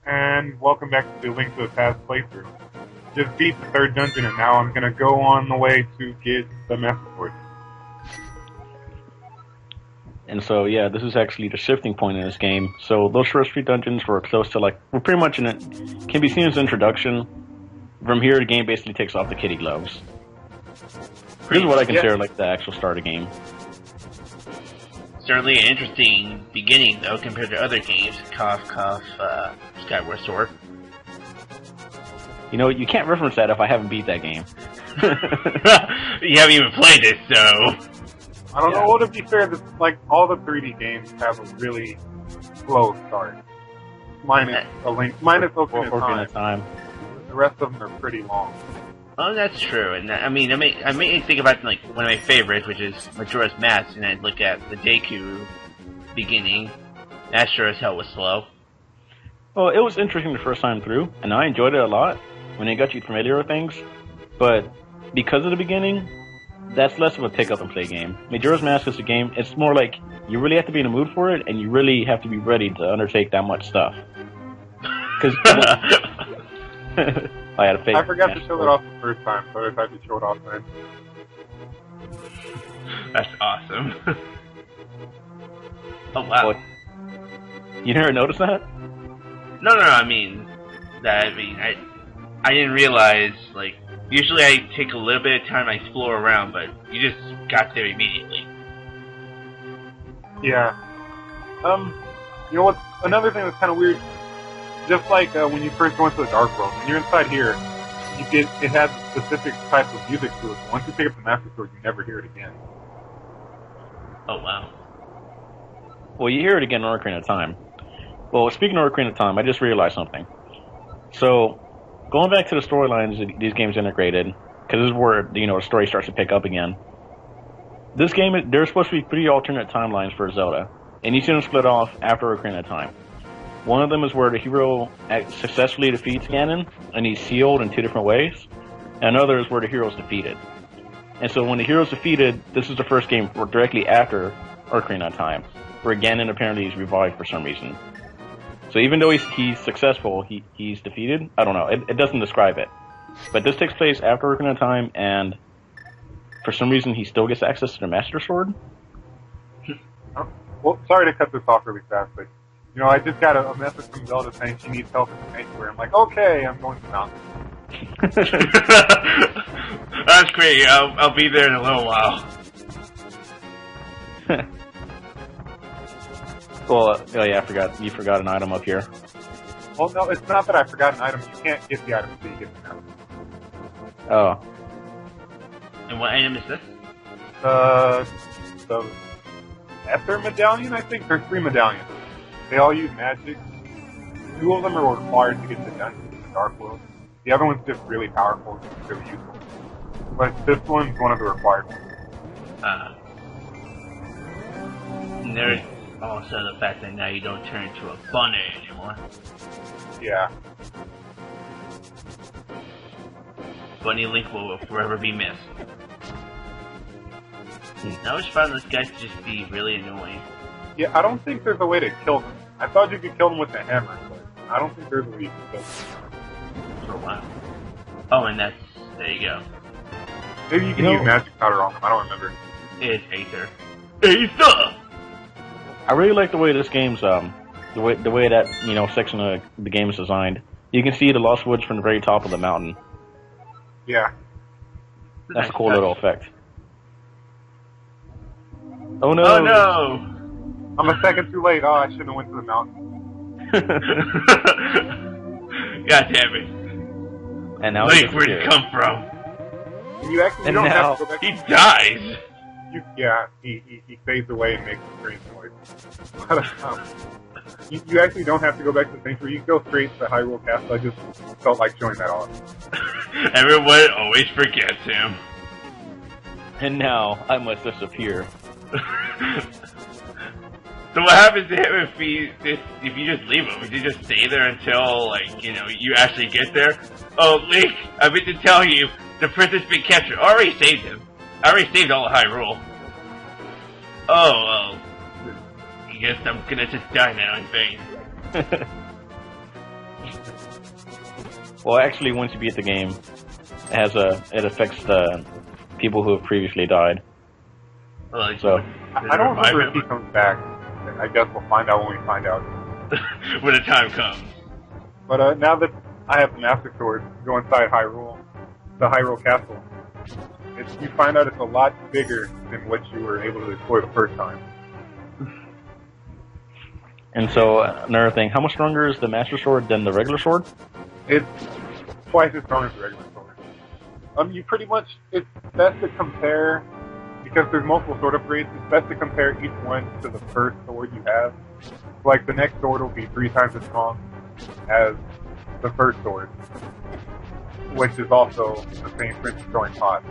and welcome back to the Link to the Past playthrough. Just beat the third dungeon, and now I'm gonna go on the way to get the Master Sword. And so, yeah, this is actually the shifting point in this game. So those first three dungeons were close to, like, we're pretty much in it. Can be seen as an introduction. From here, the game basically takes off the kitty gloves. This is what I consider, like, the actual start of the game. Certainly an interesting beginning, though, compared to other games. Cough, cough, Skyward Sword. You know, you can't reference that if I haven't beat that game. You haven't even played it, so... I don't know. Well, to be fair, like all the 3D games have a really slow start. Minus Ocarina of Time. The rest of them are pretty long. Oh, that's true. And I mean, I may think about like one of my favorites, which is Majora's Mask, and I look at the Deku beginning. That sure as hell was slow. Well, it was interesting the first time through, and I enjoyed it a lot when it got you familiar with things. But because of the beginning, that's less of a pick up and play game. Majora's Mask is a game, it's more like you really have to be in the mood for it, and you really have to be ready to undertake that much stuff. Because I forgot to show it off the first time, so I had to show it off then. That's awesome. Oh, wow. You never noticed that? No, I mean, I didn't realize, like, usually I take a little bit of time to explore around, but you just got there immediately. Yeah. You know what? Another thing that's kind of weird, just like when you first go into the Dark World, when you're inside here, it has a specific type of music to it. So once you pick up the Master Sword, you never hear it again. Oh, wow. Well, you hear it again in Ocarina of Time. Well, speaking of Ocarina of Time, I just realized something. So, going back to the storylines these games integrated, because this is where, the story starts to pick up again. This game, there's supposed to be 3 alternate timelines for Zelda, and each of them split off after Ocarina of Time. One of them is where the hero successfully defeats Ganon, and he's sealed in 2 different ways. And another is where the hero's defeated. And so when the hero's defeated, this is the first game directly after Ocarina of Time, where Ganon apparently is revived for some reason. So even though he's successful, he's defeated? I don't know. It doesn't describe it. But this takes place after Ocarina of Time, and for some reason he still gets access to the Master Sword? Well, sorry to cut this off really fast, but I just got a message from Zelda saying she needs help in the sanctuary. I'm like, okay, I'm going to the mountain. That's great. I'll be there in a little while. Well, oh yeah, I forgot. You forgot an item up here. Well, no, it's not that I forgot an item. You can't get the item until you get the mountain. Oh. And what item is this? The Ether Medallion, I think. There's 3 medallions. They all use magic. 2 of them are required to get the dungeon in the Dark World. The other one's just really powerful, it's really useful. But this one's one of the required ones. And there's also the fact that now you don't turn into a bunny anymore. Yeah. Bunny Link will forever be missed. I always found this guy to just be really annoying. Yeah, I don't think there's a way to kill them. I thought you could kill them with a hammer, but I don't think there's a way you can kill them. For a while. Oh, and there you go. Maybe you can use magic powder on them, I don't remember. It's Aether. Aether! I really like the way this game's, the way that, section of the game is designed. You can see the Lost Woods from the very top of the mountain. Yeah. That's a cool little effect. Oh no! Oh no! I'm a second too late. Oh, I shouldn't have went to the mountain. God damn it. And now Link, where'd you come from? You don't have to go back. He dies! He fades away and makes a strange noise. You actually don't have to go back to the sanctuary. You can go straight to the Hyrule Castle. I just felt like showing that off. Everyone always forgets him. And now I must disappear. So what happens to him if you just leave him? Would you just stay there until, you actually get there? Oh, Link, I meant to tell you, the prince's been captured. I already saved him. I already saved all of Hyrule. Oh, well, I guess I'm gonna just die now in vain. Well, actually, once you beat the game, it affects the people who have previously died. Well, So I don't remember if he comes back. I guess we'll find out when we find out. when the time comes. But now that I have the Master Sword, go inside Hyrule, the Hyrule Castle. You find out it's a lot bigger than what you were able to explore the first time. And so, another thing, how much stronger is the Master Sword than the regular sword? It's twice as strong as the regular sword. You pretty much, it's best to compare, because there's multiple sword upgrades, it's best to compare each one to the first sword you have. Like, the next sword will be 3 times as strong as the first sword, which is also the same Prince throwing pot.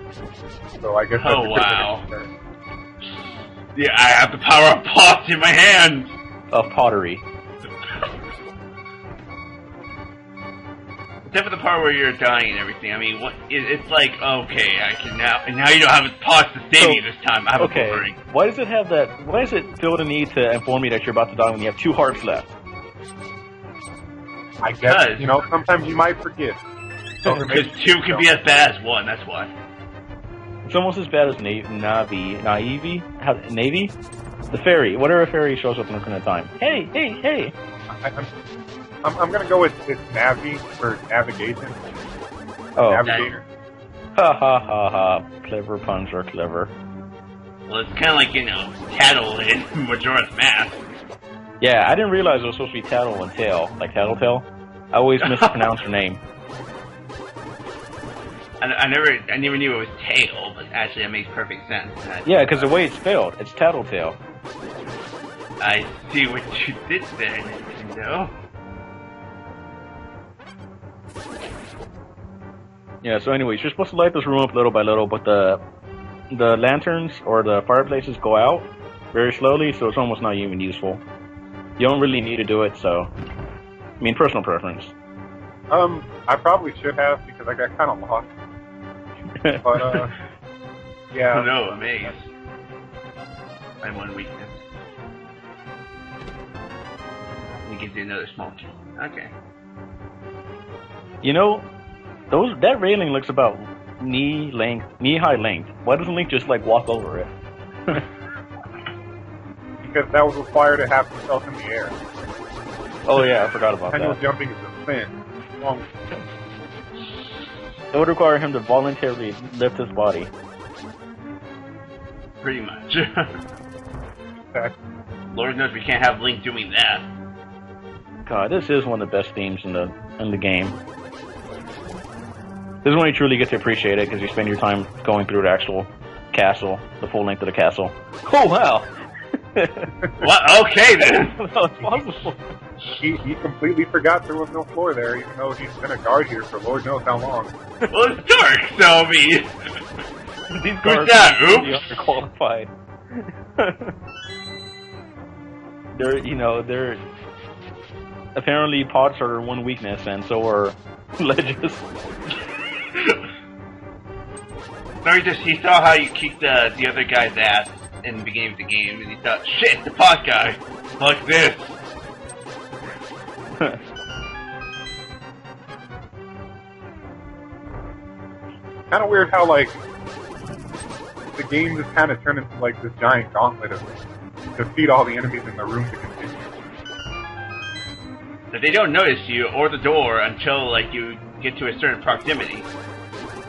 So I guess that's Oh, wow. Yeah, I have the power of pots in my hand! Of pottery. Except for the part where you're dying and everything. I mean, it's like, okay, I can now... And now you don't have pots to save me this time. I have a boomerang. Why does it have that... Why does it feel the need to inform me that you're about to die when you have 2 hearts left? I guess, sometimes you might forget. Because 2 can be as bad as 1, that's why. It's almost as bad as Navy? The fairy. Whatever fairy shows up in Ocarina of Time. Hey! I'm gonna go with Navi for navigation. Oh. Navigator. Ha. Clever puns are clever. Well, it's kind of like, Tattle in Majora's Mask. Yeah, I didn't realize it was supposed to be Tattle and Tail, like Tattletale. I always mispronounce her name. I never knew it was Tail, but actually that makes perfect sense. Yeah, because the way it's spelled, it's Tattletale. I see what you did there, Nintendo. Yeah, so anyways, you're supposed to light this room up little by little, but the lanterns or the fireplaces go out very slowly, so it's almost not even useful. You don't really need to do it, so... I mean, personal preference. I probably should have, because I got kind of lost. But, yeah. Oh no, amaze. My one weakness. We can do another small key. Okay. That railing looks about knee-high length. Why doesn't Link just, walk over it? Because that would require to have himself in the air. Oh yeah, I forgot about Manual that. jumping is a sin. It would require him to voluntarily lift his body. Pretty much. Okay. Lord knows we can't have Link doing that. God, this is one of the best themes in the game. This is when you truly get to appreciate it, because you spend your time going through the actual castle, the full length of the castle. Oh wow! What? Okay then. That was possible. He completely forgot there was no floor there, even though he's been a guard here for Lord knows how long. Well, it's dark, so I mean... These Who's guards that? are really Oops. underqualified. They're apparently pots are one weakness, and so are ledges. No, he saw how you kicked the other guy's ass in the beginning of the game, and he thought, shit, the pot guy, like this. Kind of weird how, the game just kind of turned into, this giant gauntlet of defeat all the enemies in the room to continue. That they don't notice you or the door until, you get to a certain proximity.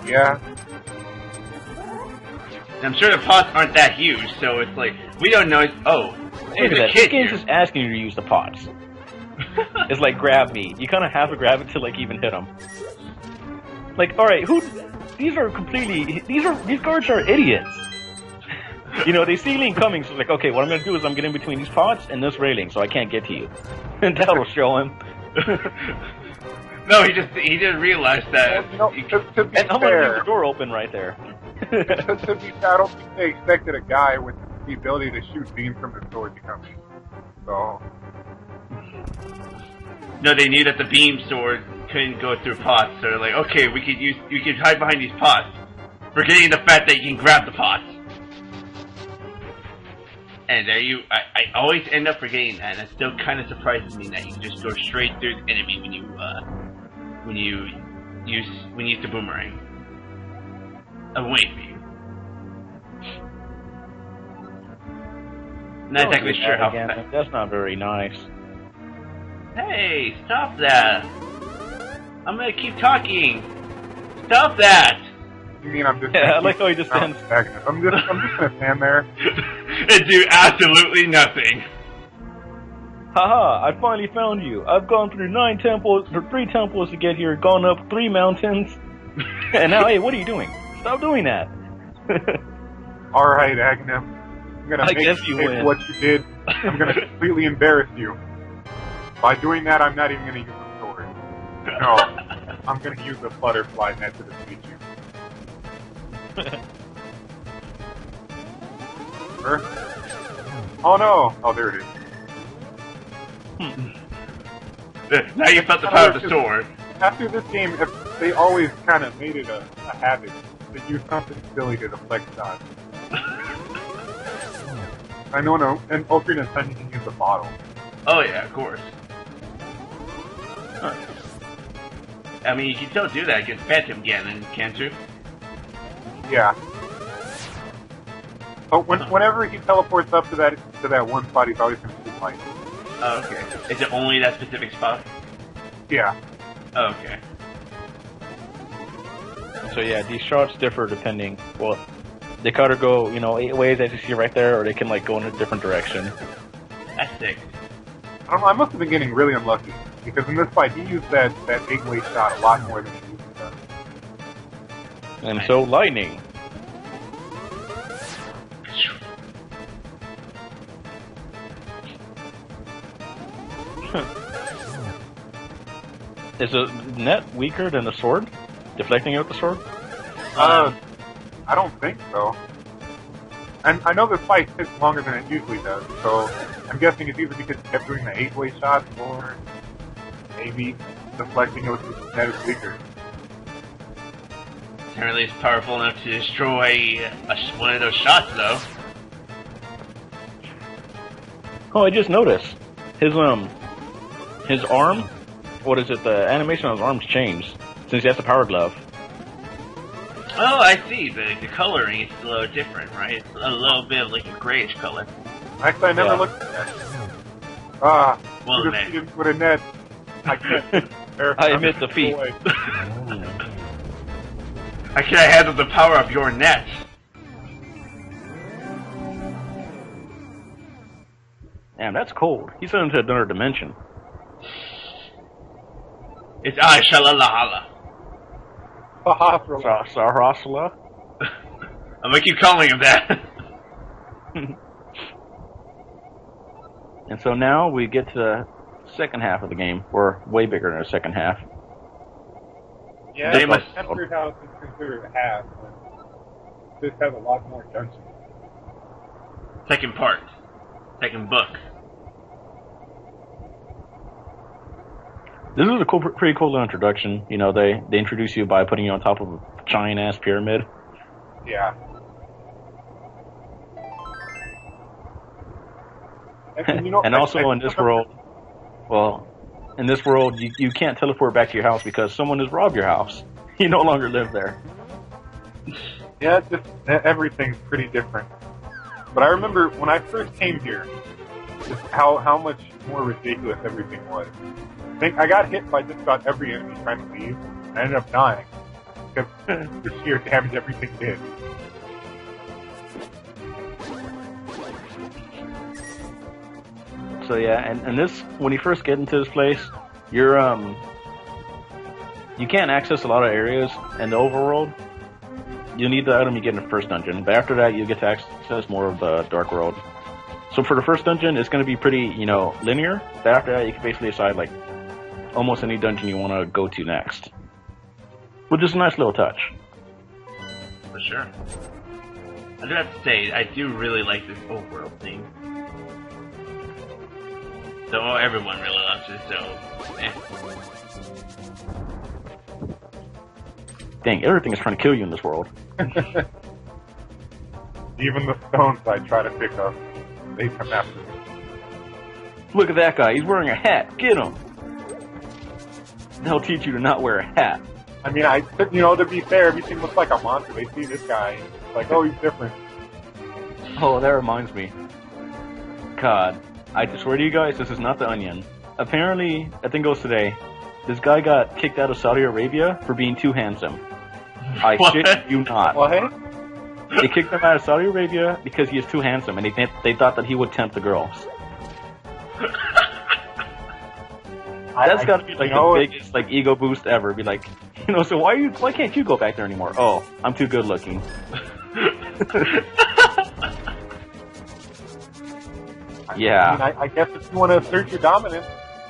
Yeah. And I'm sure the pots aren't that huge, so it's we don't know. Oh, there's a This kid game's here. just asking you to use the pots. It's like grab me. You kind of have to grab it to even hit them. Alright, these guards are idiots. They see Link coming, so it's like, okay, what I'm gonna do is I'm getting between these pots and this railing, so I can't get to you. And that'll show him. No, he didn't realize that. Well, to be And I'm gonna leave fair, the door open right there. to be fair, I don't think they expected a guy with the ability to shoot beams from his sword to come in. So... No, they knew that the beam sword couldn't go through pots, so they're like, okay, we could hide behind these pots, forgetting the fact that you can grab the pots. And there I always end up forgetting that, and it still kind of surprises me that you can just go straight through the enemy when you use the boomerang. I'm waiting for you. Not exactly sure how fast. That's not very nice. Hey, stop that! I'm gonna keep talking. Stop that! You mean I'm just? Yeah, I like how he just stands. I'm just gonna stand there and do absolutely nothing. Haha! I finally found you. I've gone through 3 temples to get here, gone up 3 mountains, and now, hey, what are you doing? Stop doing that. All right, Agahnim. I'm gonna make you pay for what you did. I'm gonna completely embarrass you. By doing that, I'm not even gonna use the sword. No, I'm gonna use the butterfly net to defeat you. Oh no! Oh, there it is. Now you felt the power of the sword. After this game, they always kind of made it a habit to use something silly to deflect shots. I know in Ocarina of Time you can use the bottle. Oh yeah, of course. Huh. I mean, you can still do that against Phantom Ganon, can't you? Yeah. Oh, whenever he teleports up to that one spot, he's always going to shoot light. Oh, okay. Is it only that specific spot? Yeah. Oh, okay. So yeah, these shots differ depending. Well, they kind of go, 8 ways as you see right there, or they can like go in a different direction. That's sick. I don't know. I must have been getting really unlucky because in this fight he used that 8-way shot a lot more than he used to. And so lightning. Is the net weaker than the sword? Deflecting out the sword? I don't think so. And I know this fight takes longer than it usually does, so I'm guessing it's either because you kept doing the 8-way shots or maybe deflecting it with the net is weaker. Apparently it's powerful enough to destroy one of those shots, though. Oh, I just noticed. His arm, what is it, the animation on his arm's changed, since he has the power glove. Oh, I see. The coloring is a little different, right? It's a little bit of like a grayish color. Actually, I never looked at that. Well, you defeated with a net. I can't. I admit defeat. I can't handle the power of your net. Damn, that's cold. He's into another dimension. It's I Shalalahala. Sarasala? I'm gonna keep calling him that. And so now we get to the second half of the game. We're way bigger than the second half. Yeah, I'm not sure how it's considered a half, but this has a lot more dungeons. Second part. Second book. This is a pretty cool little introduction. They introduce you by putting you on top of a giant-ass pyramid. Yeah. And also in this world, you can't teleport back to your house because someone has robbed your house. You no longer live there. Yeah, just everything's pretty different. But I remember when I first came here, just how much more ridiculous everything was. I think I got hit by just about every enemy trying to leave, and I ended up dying because the sheer damage everything did. So yeah, and this, when you first get into this place, you can't access a lot of areas in the overworld. You need the item you get in the first dungeon, but after that you get to access more of the dark world. So for the first dungeon, it's going to be pretty, linear. But after that, you can basically decide like almost any dungeon you want to go to next, which is a nice little touch. For sure. I do have to say, I do really like this overworld thing. So everyone really loves it, so eh. Dang, everything is trying to kill you in this world. Even the stones I try to pick up, they come after me. Look at that guy. He's wearing a hat. Get him. They'll teach you to not wear a hat. I mean, to be fair, everything looks like a monster. They see this guy, it's like, oh, he's different. Oh, that reminds me. God, I swear to you guys, this is not the Onion. Apparently, I think it was today, this guy got kicked out of Saudi Arabia for being too handsome. I shit you not. Well, hey? They kicked him out of Saudi Arabia because he is too handsome, and they thought that he would tempt the girls. That's gotta be like the biggest like ego boost ever. Be like, so why can't you go back there anymore? Oh, I'm too good looking. Yeah. I mean, I guess if you want to assert your dominance,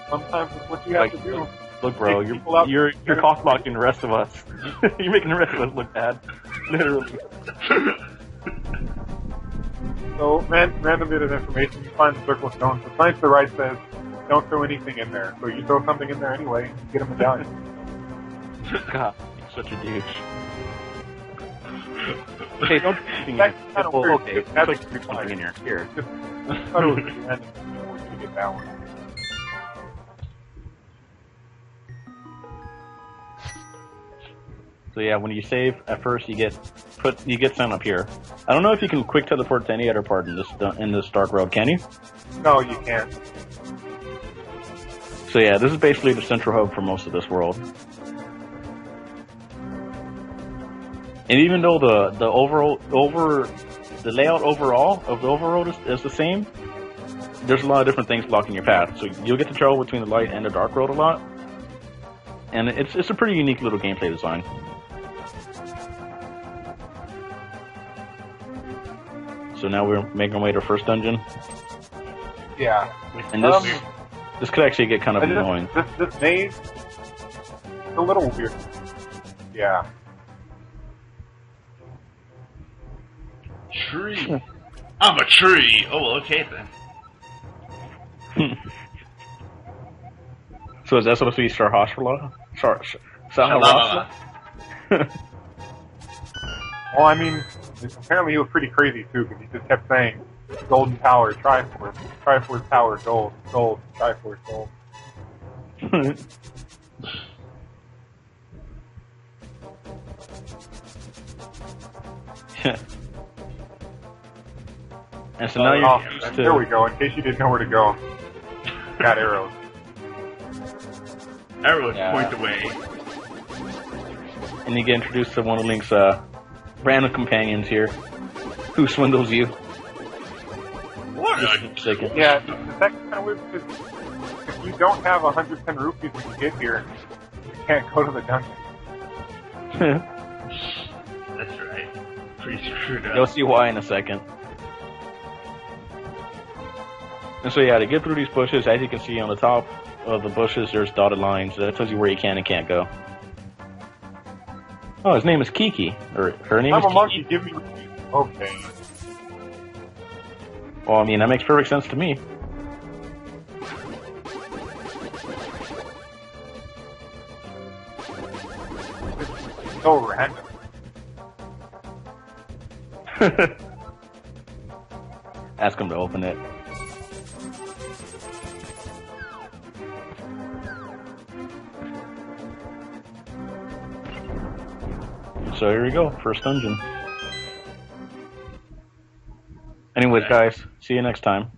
sometimes it's what you have to do. Look, bro, you're cock blocking the rest of us. You're making the rest of us look bad, literally. So, random bit of information. You find the circle stone. The science to the right says, don't throw anything in there. So you throw something in there anyway, you get a medallion. God, you're such a douche. Okay, don't do anything in That's here. kind of Oh, weird. okay, That's like to do something in here. Here. Just, I thought it was random. I want you to get that one. So yeah, when you save, at first you get sent up here. I don't know if you can quick teleport to any other part in this Dark Road, can you? No, you can't. So yeah, this is basically the central hub for most of this world. And even though the layout overall of the overworld is the same, there's a lot of different things blocking your path. So you'll get to travel between the light and the dark road a lot. And it's a pretty unique little gameplay design. So now we're making our way to first dungeon. Yeah. And this could actually get kind of annoying. This maze is a little weird. Yeah. Tree. I'm a tree. Oh, okay then. So is that supposed to be Sarhashvala? Sarhashvala? Well, I mean, apparently he was pretty crazy too, because he just kept saying, Golden Tower, Triforce, Triforce Tower, Gold, Gold, Triforce, Gold. And so now you're used to... There we go, in case you didn't know where to go. Got arrows. Arrows point the way. And you get introduced to one of Link's random companions here, who swindles you. What? Yeah, that's kind of weird, because if you don't have 110 rupees when you get here, you can't go to the dungeon. That's right. Pretty screwed up. You'll see why in a second. And so yeah, to get through these bushes, as you can see on the top of the bushes, there's dotted lines. That tells you where you can and can't go. Oh, his name is Kiki. Or her name is Kiki. I'm a monkey, give me rupees. Okay. Well, I mean, that makes perfect sense to me. It's so random. Ask him to open it. So here we go, first dungeon. Anyways, guys, see you next time.